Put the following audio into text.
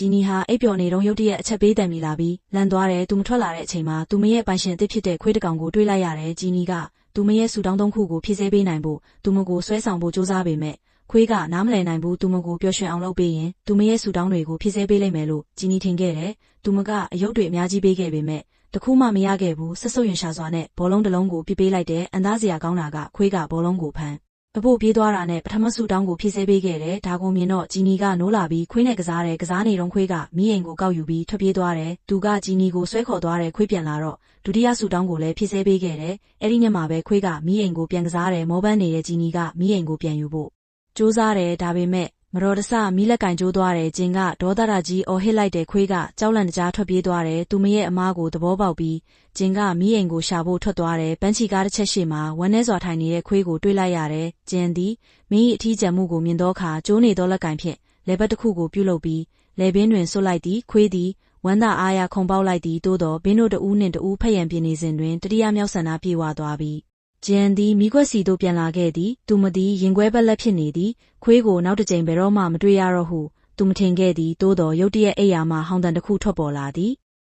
ဂျီနီဟာအိပ်ပျော်နေတုန်းရုတ်တရက်အချက်ပေးတံမိလာပြီးလန်သွားတယ်သူမထွက်လာတဲ့အချိန်မှာသူမရဲ့ပိုင်ရှင်အသစ်ဖြစ်တဲ့ခွေးတစ်ကောင်ကိုတွေ့လိုက်ရတယ်ဂျီနီကသူမရဲ့ဆူတောင်းသုံးခုကိုဖြည့်ဆည်းပေးနိုင်ဖို့သူမကိုဆွဲဆောင်ဖို့စူးစမ်းပေမဲ့ခွေးကနားမလည်နိုင်ဘူးသူမကိုပျော်ရွှင်အောင်လုပ်ပေးရင်သူမရဲ့ဆူတောင်းတွေကိုဖြည့်ဆည်းပေးလိုက်မယ်လို့ဂျီနီထင်ခဲ့တယ်သူမကအယုတ်တွေအများကြီးပေးခဲ့ပေမဲ့တခုမှမရခဲ့ဘူးဆက်ဆုပ်ရင်ရှာစွာနဲ့ဘောလုံးတစ်လုံးကိုပြစ်ပေးလိုက်တဲ့အန်သားစရာကောင်းတာကခွေးကဘောလုံးကိုဖမ်းအဖို့ပြေးသွားတာနဲ့ပထမဆူတောင်းကိုဖြည့်ဆည်းပေးခဲ့တယ်ဒါကိုမြင်တော့ဂျီနီကနိုးလာပြီးခွေးနဲ့ကစားနေတုန်းခွေးကမီးအိမ်ကိုကောက်ယူပြီးထွက်ပြေးသွားတယ်သူကဂျီနီကိုဆွဲခေါ်သွားတယ်ခွေးပြန်လာတော့ဒုတိယဆူတောင်းကိုလည်းဖြည့်ဆည်းပေးခဲ့တယ်အဲ့ဒီညမှာပဲခွေးကမီးအိမ်ကိုပြန်ကစားတယ်မောပန်းနေတဲ့ဂျီနီကမီးအိမ်ကိုပြန်ယူဖို့စူးစမ်းတယ်ဒါပေမဲ့မတော်တဆမီးလက်ကင်ကျိုးသွားတယ်ဂျင်ကဒေါသရကြီးအော်ဟစ်လိုက်တယ်ခွေးကကြောက်လန့်တကြားထွက်ပြေးသွားတယ်သူမရဲ့အမားကိုသဘောပေါက်ပြီးဂျင်ကမီးအိမ်ကိုရှာဖို့ထွက်သွားတယ်ပန်းချီကားတစ်ချက်ရှိမှဝမ်းထဲစွာထိုင်နေတဲ့ခွေးကိုတွေ့လိုက်ရတယ်ဂျင်သည်မင်း၏အထီးကျန်မှုကိုမြင်သောအခါကျိုးနေသောလက်ကင်ဖြင့်လေဘက်တစ်ခုကိုပြုတ်လုပ်ပြီးလေပင်တွင်ဆွတ်လိုက်သည်ခွေးသည်ဝမ်းသာအားရခုန်ပေါက်လိုက်သည်သို့သောဘင်းတို့တဦးနှင့်တဦးဖက်ရန်ပြင်းနေစဉ်တွင်တတိယမြောက်ဆန္ဒပြေဝသွားပြီးဂျန်သည်မိခွက်စီသို့ပြန်လာခဲ့သည်သူမသည်ရင်ခွဲပက်လက်ဖြစ်နေသည်ခွေးကိုနောက်တစ်ကြိမ်ဘယ်တော့မှမတွေ့ရတော့ဟုသူမထင်ခဲ့သည်သို့သောရုတ်တရက်အိယာမှဟောင်တန်တစ်ခုထွက်ပေါ်လာသည်